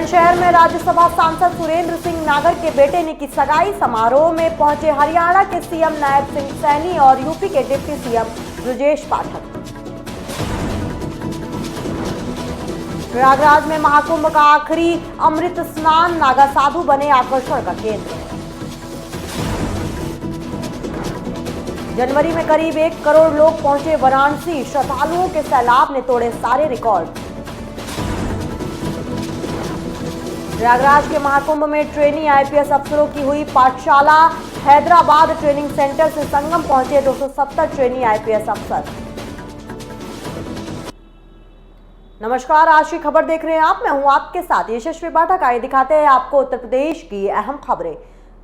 बुलंदशहर में राज्यसभा सांसद सुरेंद्र सिंह नागर के बेटे ने की सगाई। समारोह में पहुंचे हरियाणा के सीएम नायब सिंह सैनी और यूपी के डिप्टी सीएम ब्रजेश पाठक। प्रयागराज में महाकुंभ का आखिरी अमृत स्नान, नागा साधु बने आकर्षण का केंद्र। जनवरी में करीब 1 करोड़ लोग पहुंचे वाराणसी, श्रद्धालुओं के सैलाब ने तोड़े सारे रिकॉर्ड। प्रयागराज के महाकुंभ में ट्रेनी आईपीएस अफसरों की हुई पाठशाला। हैदराबाद ट्रेनिंग सेंटर से संगम पहुंचे 270 ट्रेनी आईपीएस अफसर। नमस्कार, आज की खबर देख रहे हैं आप। मैं हूं आपके साथ यशस्वी पाठक। आइए दिखाते हैं आपको उत्तर प्रदेश की अहम खबरें।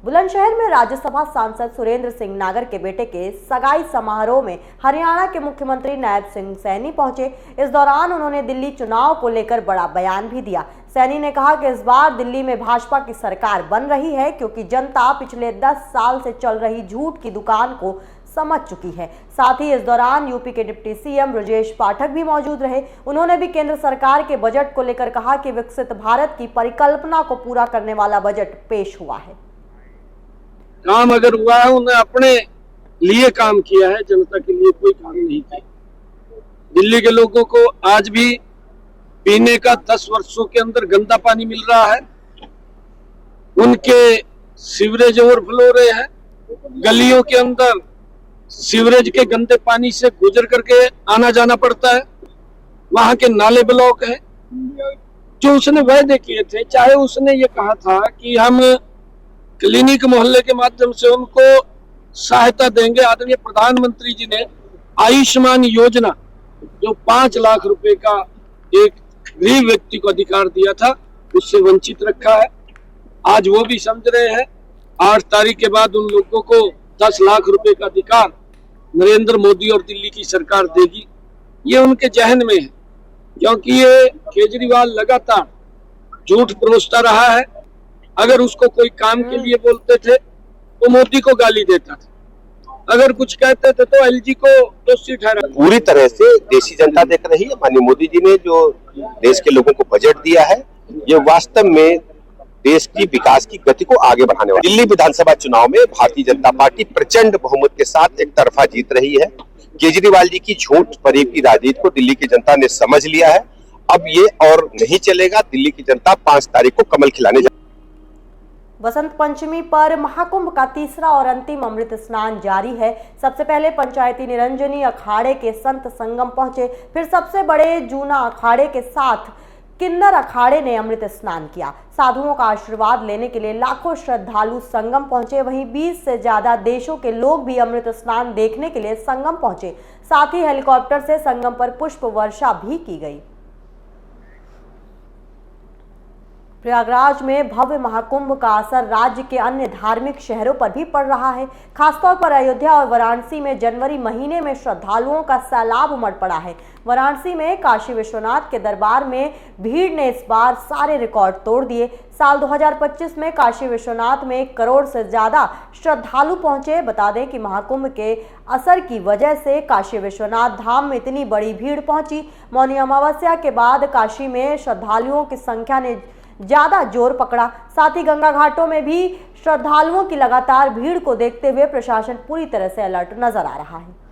बुलंदशहर में राज्यसभा सांसद सुरेंद्र सिंह नागर के बेटे के सगाई समारोह में हरियाणा के मुख्यमंत्री नायब सिंह सैनी पहुंचे। इस दौरान उन्होंने दिल्ली चुनाव को लेकर बड़ा बयान भी दिया। सैनी ने कहा कि इस बार दिल्ली में भाजपा की सरकार बन रही है क्योंकि जनता पिछले 10 साल से चल रही झूठ की दुकान को समझ चुकी है। साथ ही इस दौरान यूपी के डिप्टी सीएम ब्रजेश पाठक भी मौजूद रहे। उन्होंने भी केंद्र सरकार के बजट को लेकर कहा कि विकसित भारत की परिकल्पना को पूरा करने वाला बजट पेश हुआ है। काम अगर हुआ है, उन्हें अपने लिए काम किया है, जनता के लिए कोई काम नहीं किया। दिल्ली के लोगों को आज भी पीने का 10 वर्षों के अंदर गंदा पानी मिल रहा है। उनके सीवरेज ओवरफ्लो रहे हैं। गलियों के अंदर सीवरेज के गंदे पानी से गुजर करके आना जाना पड़ता है। वहां के नाले ब्लॉक है। जो उसने वायदे किए थे, चाहे उसने ये कहा था कि हम क्लिनिक मोहल्ले के माध्यम से उनको सहायता देंगे। आदरणीय प्रधानमंत्री जी ने आयुष्मान योजना जो 5 लाख रुपए का एक गरीब व्यक्ति को अधिकार दिया था, उससे वंचित रखा है। आज वो भी समझ रहे हैं 8 तारीख के बाद उन लोगों को 10 लाख रुपए का अधिकार नरेंद्र मोदी और दिल्ली की सरकार देगी। ये उनके जहन में है, क्योंकि ये केजरीवाल लगातार झूठ परोसता रहा है। अगर उसको कोई काम के लिए बोलते थे तो मोदी को गाली देता था, अगर कुछ कहते थे तो एलजी को दोषी ठहरा। पूरी तरह से देशी जनता देख रही है। माननीय मोदी जी ने जो देश के लोगों को बजट दिया है, ये वास्तव में देश की विकास की गति को आगे बढ़ाने वाला। दिल्ली विधानसभा चुनाव में भारतीय जनता पार्टी प्रचंड बहुमत के साथ एक तरफा जीत रही है। केजरीवाल जी की झूठ फरेब की राजनीति को दिल्ली की जनता ने समझ लिया है। अब ये और नहीं चलेगा। दिल्ली की जनता 5 तारीख को कमल खिलाने जा। बसंत पंचमी पर महाकुंभ का तीसरा और अंतिम अमृत स्नान जारी है। सबसे पहले पंचायती निरंजनी अखाड़े के संत संगम पहुंचे, फिर सबसे बड़े जूना अखाड़े के साथ किन्नर अखाड़े ने अमृत स्नान किया। साधुओं का आशीर्वाद लेने के लिए लाखों श्रद्धालु संगम पहुंचे। वहीं 20 से ज्यादा देशों के लोग भी अमृत स्नान देखने के लिए संगम पहुंचे। साथ ही हेलीकॉप्टर से संगम पर पुष्प वर्षा भी की गई। प्रयागराज में भव्य महाकुंभ का असर राज्य के अन्य धार्मिक शहरों पर भी पड़ रहा है। खासतौर पर अयोध्या और वाराणसी में जनवरी महीने में श्रद्धालुओं का सैलाब उमड़ पड़ा है। वाराणसी में काशी विश्वनाथ के दरबार में भीड़ ने इस बार सारे रिकॉर्ड तोड़ दिए। साल 2025 में काशी विश्वनाथ में 1 करोड़ से ज्यादा श्रद्धालु पहुंचे। बता दें कि महाकुंभ के असर की वजह से काशी विश्वनाथ धाम में इतनी बड़ी भीड़ पहुंची। मौनी अमावस्या के बाद काशी में श्रद्धालुओं की संख्या ने ज्यादा जोर पकड़ा। साथ ही गंगा घाटों में भी श्रद्धालुओं की लगातार भीड़ को देखते हुए प्रशासन पूरी तरह से अलर्ट नजर आ रहा है।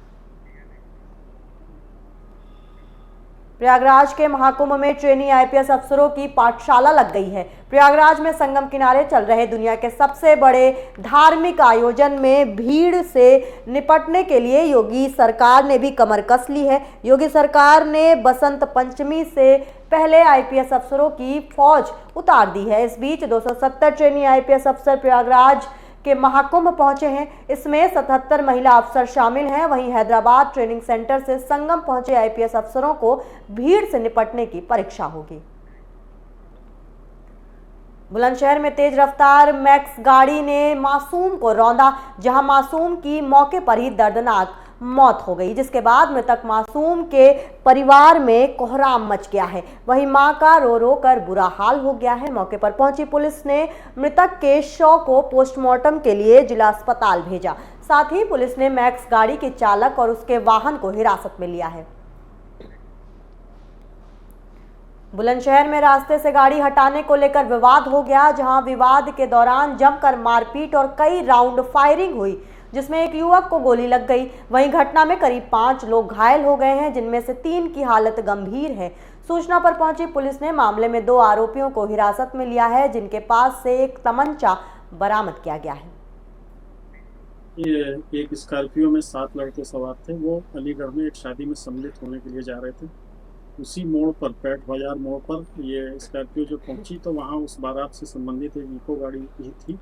प्रयागराज के महाकुंभ में ट्रेनी आईपीएस अफसरों की पाठशाला लग गई है। प्रयागराज में संगम किनारे चल रहे दुनिया के सबसे बड़े धार्मिक आयोजन में भीड़ से निपटने के लिए योगी सरकार ने भी कमर कस ली है। योगी सरकार ने बसंत पंचमी से पहले आईपीएस अफसरों की फौज उतार दी है। इस बीच 270 ट्रेनी आईपीएस अफसर प्रयागराज के महाकुंभ पहुंचे हैं। इसमें 77 महिला अफसर शामिल हैं। वहीं हैदराबाद ट्रेनिंग सेंटर से संगम पहुंचे आईपीएस अफसरों को भीड़ से निपटने की परीक्षा होगी। बुलंदशहर में तेज रफ्तार मैक्स गाड़ी ने मासूम को रौंदा, जहां मासूम की मौके पर ही दर्दनाक मौत हो गई, जिसके बाद मृतक मासूम के परिवार में कोहराम मच गया है। वहीं मां का रो रो कर बुरा हाल हो गया है। मौके पर पहुंची पुलिस ने मृतक के शव को पोस्टमार्टम के लिए जिला अस्पताल भेजा। साथ ही पुलिस ने मैक्स गाड़ी के चालक और उसके वाहन को हिरासत में लिया है। बुलंदशहर में रास्ते से गाड़ी हटाने को लेकर विवाद हो गया, जहां विवाद के दौरान जमकर मारपीट और कई राउंड फायरिंग हुई, जिसमें एक युवक को गोली लग गई। वहीं घटना में करीब 5 लोग घायल हो गए हैं, जिनमें से 3 की हालत गंभीर है। सूचना पर पहुंची पुलिस ने मामले में 2 आरोपियों को हिरासत में लिया है, जिनके पास से एक तमंचा बरामद किया गया है। ये एक स्कॉर्पियो में 7 लड़के सवार थे। वो अलीगढ़ में एक शादी में सम्मिलित होने के लिए जा रहे थे। उसी मोड़ पर, पेट बाजार मोड़ पर ये स्कॉर्पियो जो पहुंची तो वहाँ उस बारात से संबंधित एक इको गाड़ी ही थी।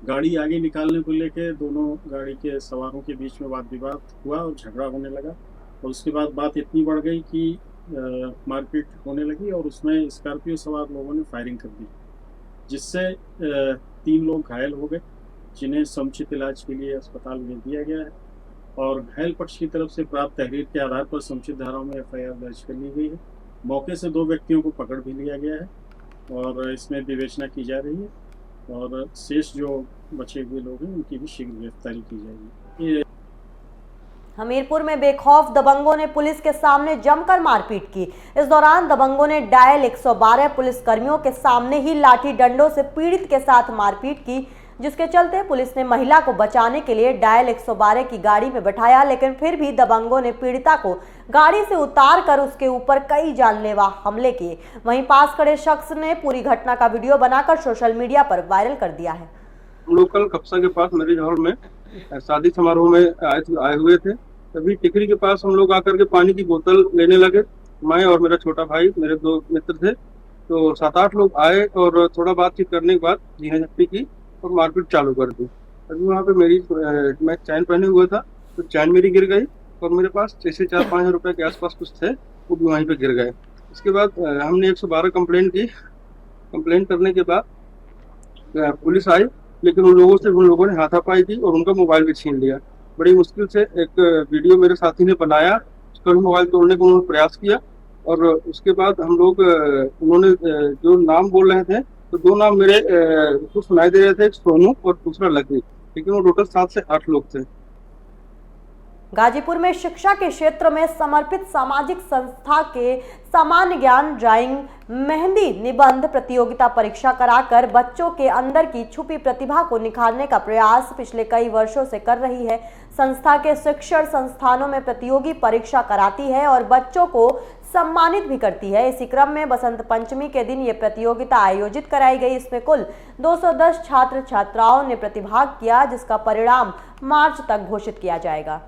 गाड़ी आगे निकालने को लेके दोनों गाड़ी के सवारों के बीच में वाद विवाद हुआ और झगड़ा होने लगा, और उसके बाद बात इतनी बढ़ गई कि मारपीट होने लगी और उसमें स्कॉर्पियो सवार लोगों ने फायरिंग कर दी, जिससे 3 लोग घायल हो गए, जिन्हें समुचित इलाज के लिए अस्पताल भेज दिया गया है। और घायल पक्ष की तरफ से प्राप्त तहरीर के आधार पर समुचित धाराओं में FIR दर्ज कर ली गई है। मौके से 2 व्यक्तियों को पकड़ भी लिया गया है और इसमें विवेचना की जा रही है, और शेष जो बचे हुए लोग हैं उनकी भी शीघ्र गिरफ्तारी की जाएगी। हमीरपुर में बेखौफ दबंगों ने पुलिस के सामने जमकर मारपीट की। इस दौरान दबंगों ने डायल 112 पुलिस कर्मियों के सामने ही लाठी डंडों से पीड़ित के साथ मारपीट की, जिसके चलते पुलिस ने महिला को बचाने के लिए डायल 112 की गाड़ी में बैठाया, लेकिन फिर भी दबंगों ने पीड़िता को गाड़ी से उतार कर उसके ऊपर कई जानलेवा हमले किए। वहीं पास खड़े शख्स ने पूरी घटना का वीडियो बनाकर सोशल मीडिया पर वायरल कर दिया है। हम लोग कल कप्सा के पास मैरिज हॉल में शादी समारोह में आए हुए थे। तभी टिकरी के पास हम लोग आकर के पानी की बोतल लेने लगे। मैं और मेरा छोटा भाई, मेरे 2 मित्र थे। तो 7-8 लोग आए और थोड़ा बातचीत करने के बाद झीना झपटी की और मारपीट चालू कर दी। अभी वहाँ पे मैं चैन पहने हुआ था, तो चैन मेरी गिर गई और मेरे पास जैसे 4-5 हज़ार रुपए के आसपास कुछ थे, वो भी वहीं पे गिर गए। इसके बाद हमने 112 कंप्लेंट की। कंप्लेंट करने के बाद पुलिस आई, लेकिन उन लोगों ने हाथापाई की और उनका मोबाइल भी छीन लिया। बड़ी मुश्किल से एक वीडियो मेरे साथी ने बनाया, उसका भी मोबाइल तोड़ने का उन्होंने प्रयास किया। और उसके बाद हम लोग उन्होंने जो नाम बोल रहे थे, तो 2 नाम मेरे को सुनाई दे रहे थे, एक सोनू और दूसरा लकी, लेकिन वो टोटल 7 से 8 लोग थे। गाजीपुर में शिक्षा के क्षेत्र में समर्पित सामाजिक संस्था के सामान्य ज्ञान ड्राइंग मेहंदी निबंध प्रतियोगिता परीक्षा कराकर बच्चों के अंदर की छुपी प्रतिभा को निखारने का प्रयास पिछले कई वर्षों से कर रही है। संस्था के शिक्षण संस्थानों में प्रतियोगी परीक्षा कराती है और बच्चों को सम्मानित भी करती है। इसी क्रम में बसंत पंचमी के दिन ये प्रतियोगिता आयोजित कराई गई। इसमें कुल 210 छात्र छात्राओं ने प्रतिभाग किया, जिसका परिणाम मार्च तक घोषित किया जाएगा।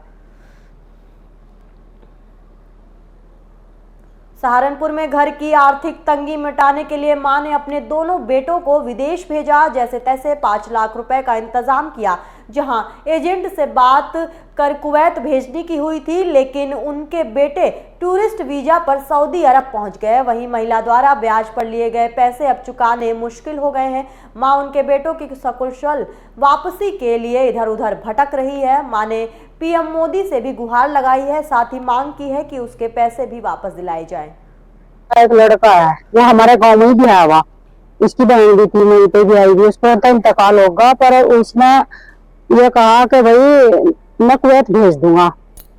सहारनपुर में घर की आर्थिक तंगी मिटाने के लिए मां ने अपने दोनों बेटों को विदेश भेजा। जैसे तैसे 5 लाख रुपए का इंतजाम किया, जहां एजेंट से बात कर कुवैत भेजने की हुई थी, लेकिन उनके बेटे टूरिस्ट वीजा पर सऊदी अरब पहुंच गए। वहीं महिला द्वारा ब्याज पर लिए गए पैसे अब चुकाने मुश्किल हो गए हैं। मां उनके बेटों की सकुशल वापसी के लिए इधर उधर भटक रही है। मां ने PM मोदी से भी गुहार लगाई है, साथ ही मांग की है कि उसके पैसे भी वापस दिलाए जाएं। एक लड़का है, वो हमारे गांव में ही भी आया हुआ, उसकी बहन भी थी, मेरी पे भी आई हुई, उसको तो इंतकाल होगा, पर उसने ये कहा कि भाई मैं कुवैत भेज दूंगा।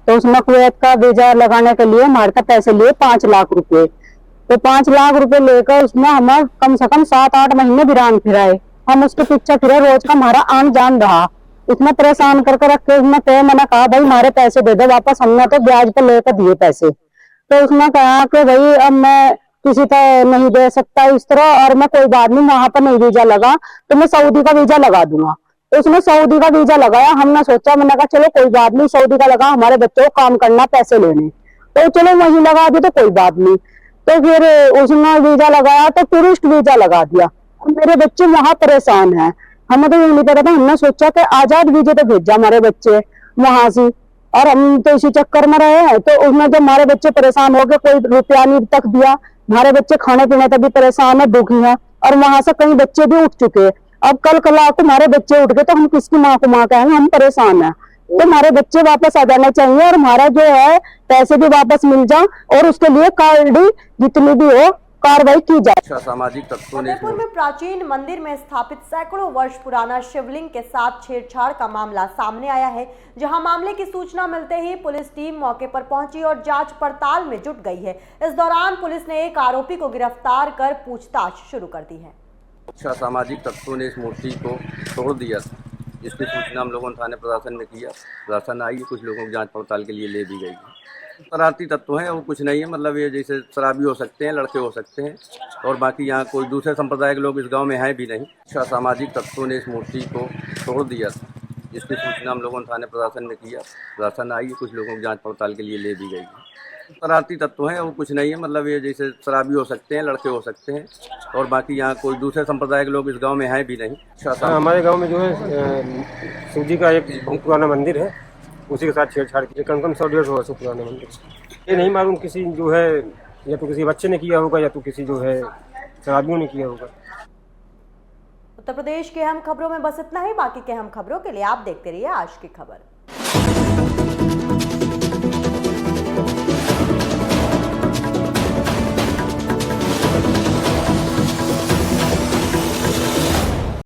तो उसने कुवैत का वीजा लगाने के लिए हमारे पास पैसे लिए 5 लाख रुपए। तो 5 लाख रुपए लेकर उसने हमें कम से कम 7-8 महीने वीरान फिराए। हम उसके पीछे फिरे, रोज का हमारा आन जान रहा। इतना परेशान करके रखे। उसने मैंने कहा भाई हमारे पैसे दे दो वापस, हमने तो ब्याज पर लेकर दिए पैसे। तो उसने कहा कि भाई अब मैं किसी तरह नहीं दे सकता इस तरह, और मैं कोई बात नहीं, वहां पर नहीं वीजा लगा तो मैं सऊदी का वीजा लगा दूंगा। तो उसने सऊदी का वीजा लगाया। हमने सोचा, मैंने कहा चलो कोई बात नहीं, सऊदी का लगा, हमारे बच्चों को काम करना, पैसे लेने, तो चलो वहीं लगा दिया, तो कोई बात नहीं। तो फिर उसने वीजा लगाया तो टूरिस्ट वीजा लगा दिया। मेरे बच्चे वहां परेशान है, हमें तो ये नहीं पता था। हमने सोचा कि आजाद वीजे तो भेजा हमारे बच्चे वहां से, और हम तो इसी चक्कर में रहे हैं। तो उसमें जब हमारे बच्चे परेशान हो गए, कोई रुपया नहीं तक दिया, हमारे बच्चे खाने पीने तक भी परेशान है, दुखी है, और वहां से कई बच्चे भी उठ चुके। अब कल को हमारे बच्चे उठ गए तो हम किसकी माँ को माँ कहेंगे, हम परेशान है। तो हमारे बच्चे वापस आ जाने चाहिए और हमारा जो है पैसे भी वापस मिल जाए, और उसके लिए कार्ड जितनी भी हो कार्रवाई की जाए। सामाजिक तत्वों ने फतेहपुर में प्राचीन मंदिर में स्थापित सैकड़ों वर्ष पुराना शिवलिंग के साथ छेड़छाड़ का मामला सामने आया है, जहां मामले की सूचना मिलते ही पुलिस टीम मौके पर पहुंची और जांच पड़ताल में जुट गई है। इस दौरान पुलिस ने एक आरोपी को गिरफ्तार कर पूछताछ शुरू कर दी है। सामाजिक तत्वों ने इस मूर्ति को तोड़ दिया, जिसकी सूचना हम लोगों ने थाने प्रशासन में किया। प्रशासन आई, कुछ लोगों की जांच पड़ताल के लिए ले दी गई। शरारती तत्व हैं और कुछ नहीं है, मतलब ये जैसे शराबी हो सकते हैं, लड़के हो सकते हैं, और बाकी यहाँ कोई दूसरे संप्रदाय के लोग इस गांव में हैं भी नहीं। सामाजिक तत्वों ने इस मूर्ति को तोड़ दिया, जिसकी सूचना हम लोगों ने थाने प्रशासन में किया। प्रशासन आई, कुछ लोगों की जांच पड़ताल के लिए ले दी गई। शरारती तत्व हैं और कुछ नहीं है, मतलब ये जैसे शराबी हो सकते हैं, लड़के हो सकते हैं, और बाकी यहाँ कोई दूसरे संप्रदाय के लोग इस गांव में हैं भी नहीं। हमारे गांव में जो है शिव जी का एक बहुत पुराना मंदिर है, उसी के साथ छेड़छाड़ की। कम 100-150 वर्ष पुराना मंदिर। ये नहीं मालूम किसी जो है या तो किसी बच्चे ने किया होगा या तो किसी जो है शराबियों ने किया होगा। उत्तर प्रदेश के अहम खबरों में बस इतना ही। बाकी के अहम खबरों के लिए आप देखते रहिए आज की खबर।